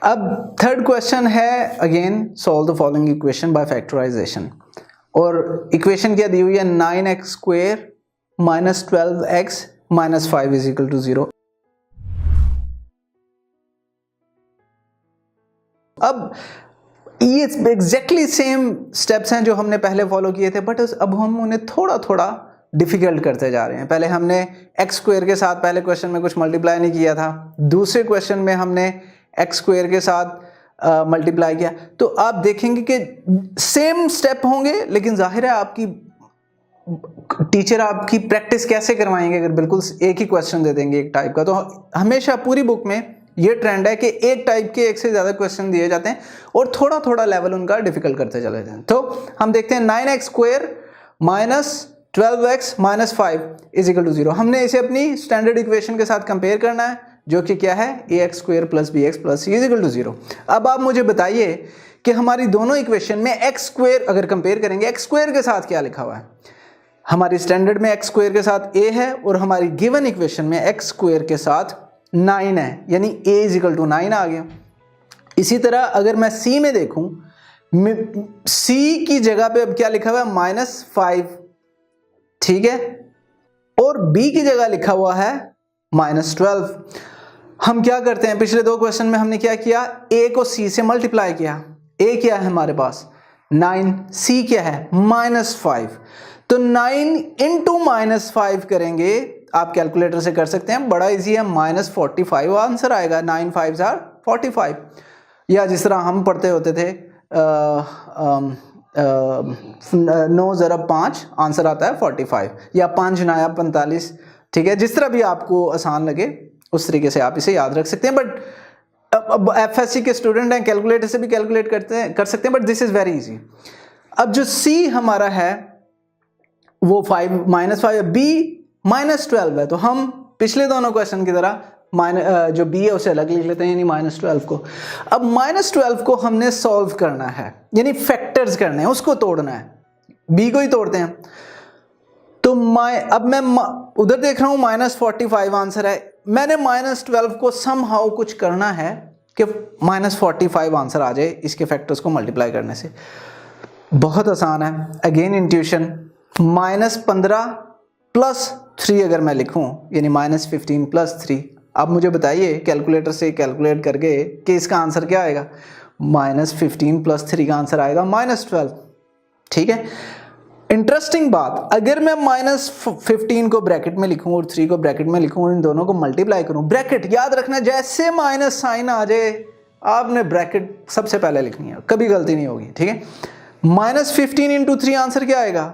अब third question है, again solve the following equation by factorization. और इक्वेशन क्या दी हुई है, 9x square minus 12x minus 5 is equal to 0। अब ये एग्जैक्टली सेम स्टेप्स हैं जो हमने पहले फॉलो किए थे, बट अब हम उन्हें थोड़ा थोड़ा डिफिकल्ट करते जा रहे हैं। पहले हमने एक्स स्क्वायर के साथ पहले क्वेश्चन में कुछ मल्टीप्लाई नहीं किया था, दूसरे क्वेश्चन में हमने एक्स स्क्वायर के साथ मल्टीप्लाई किया। तो आप देखेंगे कि सेम स्टेप होंगे, लेकिन जाहिर है आपकी टीचर आपकी प्रैक्टिस कैसे करवाएंगे अगर बिल्कुल एक ही क्वेश्चन दे देंगे एक टाइप का। तो हमेशा पूरी बुक में ये ट्रेंड है कि एक टाइप के एक से ज़्यादा क्वेश्चन दिए जाते हैं और थोड़ा थोड़ा लेवल उनका डिफिकल्ट करते चले जाते हैं। तो हम देखते हैं 9x square minus 12x minus 5 is equal to 0। हमने इसे अपनी स्टैंडर्ड इक्वेशन के साथ कंपेयर करना है, जो कि क्या है, ax square plus bx plus c is equal to 0। अब आप मुझे बताइए कि हमारी दोनों इक्वेशन में x स्क्वायर अगर कंपेयर करेंगे, x स्क्वायर के साथ क्या लिखा हुआ है। हमारी स्टैंडर्ड में x स्क्वायर के साथ a है और हमारी गिवन इक्वेशन में x स्क्वायर के साथ 9 है, यानी a इज इक्वल टू 9 आ गया। इसी तरह अगर मैं c में देखूं, c की जगह पे अब क्या लिखा हुआ है, माइनस 5, ठीक है, और b की जगह लिखा हुआ है माइनस 12। हम क्या करते हैं, पिछले दो क्वेश्चन में हमने क्या किया, a को c से मल्टीप्लाई किया। a क्या है हमारे पास 9, c क्या है माइनस 5। तो 9 इंटू माइनस 5 करेंगे, आप कैलकुलेटर से कर सकते हैं, बड़ा इजी है, माइनस 45 आंसर आएगा। 9 5 आर 45, या जिस तरह हम पढ़ते होते थे 9 ज़रब 5 आंसर आता है 45, या 5 9 45, ठीक है, जिस तरह भी आपको आसान लगे उस तरीके से आप इसे याद रख सकते हैं। बट अब एफएससी के स्टूडेंट हैं, कैलकुलेटर से भी कैलकुलेट कर सकते हैं, but this is very easy. अब जो सी हमारा है वो 5 माइनस 5, बी माइनस 12 है, तो हम पिछले दोनों क्वेश्चन की तरह जो बी है उसे अलग लिख लेते हैं, यानी माइनस 12 को। अब माइनस 12 को हमने सॉल्व करना है, यानी फैक्टर्स करने हैं, उसको तोड़ना है, बी को ही तोड़ते हैं। तो अब मैं उधर देख रहा हूं माइनस 45 आंसर है, मैंने माइनस 12 को समहाउ कुछ करना है कि माइनस 45 आंसर आ जाए इसके फैक्टर्स को मल्टीप्लाई करने से। बहुत आसान है, अगेन इंट्यूशन, माइनस 15 प्लस 3 अगर मैं लिखूं, यानी माइनस 15 प्लस 3। अब मुझे बताइए कैलकुलेटर से कैलकुलेट करके कि इसका आंसर क्या आएगा, माइनस 15 प्लस 3 का आंसर आएगा माइनस 12, ठीक है। इंटरेस्टिंग बात, अगर मैं माइनस 15 को ब्रैकेट में लिखूं और 3 को ब्रैकेट में लिखूं और इन दोनों को मल्टीप्लाई करूं, ब्रैकेट याद रखना, जैसे माइनस साइन आ जाए आपने ब्रैकेट सबसे पहले लिखनी है, कभी गलती नहीं होगी, ठीक है। माइनस 15 इंटू 3 आंसर क्या आएगा,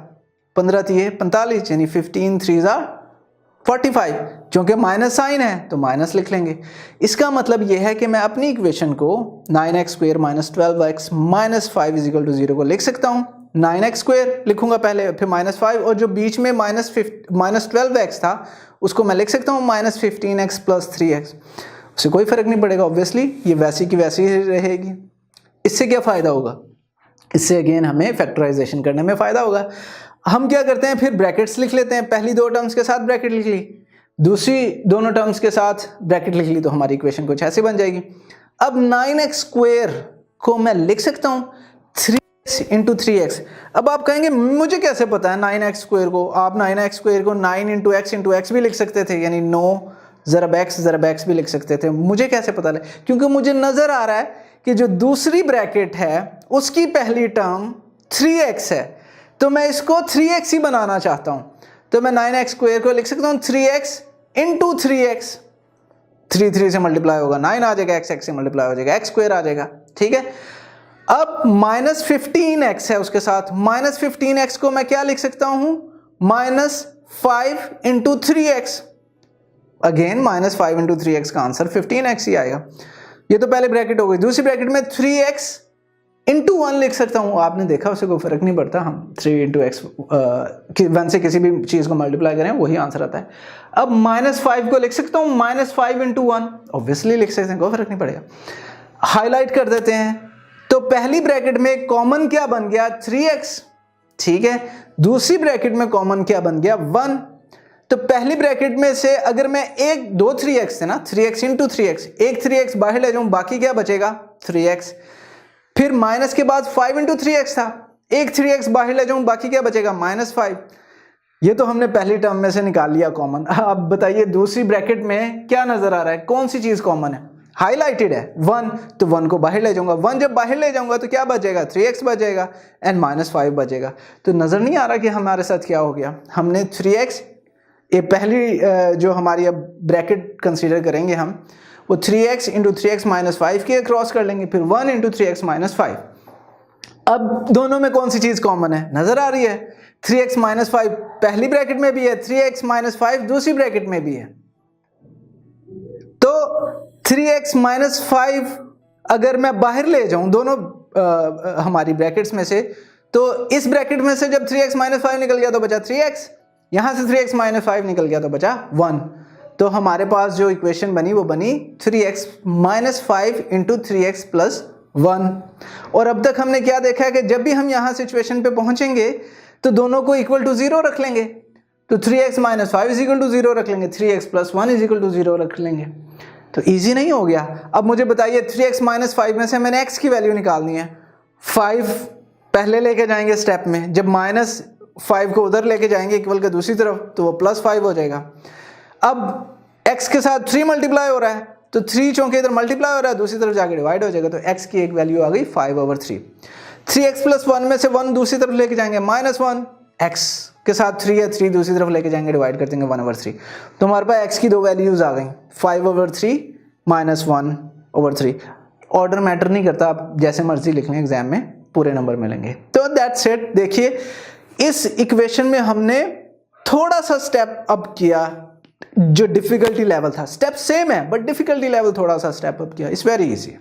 15 3 45, यानी 15 3 45, क्योंकि माइनस साइन है तो माइनस लिख लेंगे। इसका मतलब यह है कि मैं अपनी इक्वेशन को 9x square minus 12x minus 5 is equal to 0 को लिख सकता हूं। 9x स्क्वायर लिखूंगा पहले, फिर माइनस 5, और जो बीच में माइनस 12x था उसको मैं लिख सकता हूं माइनस 15x प्लस 3x। उससे कोई फर्क नहीं पड़ेगा, ऑब्वियसली ये वैसी की वैसी ही रहेगी। इससे क्या फ़ायदा होगा, इससे अगेन हमें फैक्टराइजेशन करने में फ़ायदा होगा। हम क्या करते हैं, फिर ब्रैकेट्स लिख लेते हैं, पहली दो टर्म्स के साथ ब्रैकेट लिख ली, दूसरी दोनों टर्म्स के साथ ब्रैकेट लिख ली, तो हमारी इक्वेशन कुछ ऐसे बन जाएगी। अब 9x स्क्वायर को मैं लिख सकता हूं 3x इंटू 3x। अब आप कहेंगे मुझे कैसे पता है 9x स्क्वायर को, आप 9x स्क्वायर को 9 इंटू x भी लिख सकते थे, यानी 9 ज़रब x भी लिख सकते थे। मुझे कैसे पता लगे, क्योंकि मुझे नजर आ रहा है कि जो दूसरी ब्रैकेट है उसकी पहली टर्म 3x है, तो मैं इसको 3x ही बनाना चाहता हूं, तो मैं 9x स्क्वायर को लिख सकता हूं 3x इंटू 3x। 3 से मल्टीप्लाई होगा 9 आ जाएगा, x से मल्टीप्लाई हो जाएगा x स्क्वायर आ जाएगा, ठीक है। अब माइनस 15x है उसके साथ, माइनस 15x को मैं क्या लिख सकता हूं, minus 5 into 3x। Again minus 5 into 3x का आंसर 15x ही आएगा। ये तो पहले ब्रैकेट हो गई, दूसरी ब्रैकेट में 3x इंटू 1 लिख सकता हूं। आपने देखा उसे कोई फर्क नहीं पड़ता, हम 3 इंटू एक्स 1 से किसी भी चीज को मल्टीप्लाई करें वही आंसर आता है। अब माइनस 5 को लिख सकता हूं माइनस 5 इंटू 1, ऑब्वियसली लिख सकते हैं, कोई फर्क नहीं पड़ेगा। हाईलाइट कर देते हैं, तो पहली ब्रैकेट में कॉमन क्या बन गया 3x, ठीक है। दूसरी ब्रैकेट में कॉमन क्या बन गया 1, तो पहली ब्रैकेट में से अगर मैं एक दो 3x थे ना, 3x इंटू 3x, एक 3x बाहर ले जाऊं, बाकी क्या बचेगा 3x। फिर माइनस के बाद 5 इंटू 3x था, एक 3x बाहर ले जाऊं, बाकी क्या बचेगा -5। ये तो हमने पहली टर्म में से निकाल लिया कॉमन। अब बताइए दूसरी ब्रैकेट में क्या नजर आ रहा है, कौन सी चीज कॉमन है, हाईलाइटेड है 1, तो 1 को बाहर ले जाऊंगा, 1 जब बाहर ले जाऊंगा तो क्या बचेगा 3x बचेगा एंड -5 बचेगा। तो नजर नहीं आ रहा कि हमारे साथ क्या हो गया, हमने 3x, ये पहली जो हमारी अब ब्रैकेट कंसीडर करेंगे हम, वो 3x इंटू 3x -5 के क्रॉस कर लेंगे, फिर 1 इंटू 3x -5। अब दोनों में कौन सी चीज कॉमन है, नजर आ रही है 3x -5 पहली ब्रैकेट में भी है, 3x -5 दूसरी ब्रैकेट में भी है। तो 3x -5 अगर मैं बाहर ले जाऊं दोनों हमारी ब्रैकेट्स में से, तो इस ब्रैकेट में से जब 3x -5 निकल गया तो बचा 3x, यहां से 3x -5 निकल गया तो बचा 1। तो हमारे पास जो इक्वेशन बनी वो बनी 3x -5 इंटू 3x + 1। और अब तक हमने क्या देखा है कि जब भी हम यहां सिचुएशन पे पहुंचेंगे तो दोनों को इक्वल टू 0 रख लेंगे, तो 3x -5 इज इक्वल टू 0 रख लेंगे, 3x + 1 इज इक्वल टू 0 रख लेंगे। तो इजी नहीं हो गया। अब मुझे बताइए 3x -5 में से मैंने x की वैल्यू निकालनी है, 5 पहले लेके जाएंगे स्टेप में, जब -5 को उधर लेके जाएंगे इक्वल के दूसरी तरफ तो वो +5 हो जाएगा। अब x के साथ 3 मल्टीप्लाई हो रहा है, तो 3 चौके इधर मल्टीप्लाई हो रहा है, दूसरी तरफ जाके डिवाइड हो जाएगा, तो x की एक वैल्यू आ गई 5/3। 3x + 1 में से 1 दूसरी तरफ लेके जाएंगे -1, x के साथ 3 है, 3 दूसरी तरफ लेके जाएंगे, डिवाइड कर देंगे 1/3। तो हमारे पास x की दो वैल्यूज आ गई 5/3 -1/3। ऑर्डर मैटर नहीं करता, आप जैसे मर्जी लिख लें, एग्जाम में पूरे नंबर मिलेंगे। तो दैट्स इट। देखिए इस इक्वेशन में हमने थोड़ा सा स्टेप अप किया, जो डिफिकल्टी लेवल था स्टेप सेम है बट डिफिकल्टी लेवल थोड़ा सा स्टेप अप किया। It's very easy.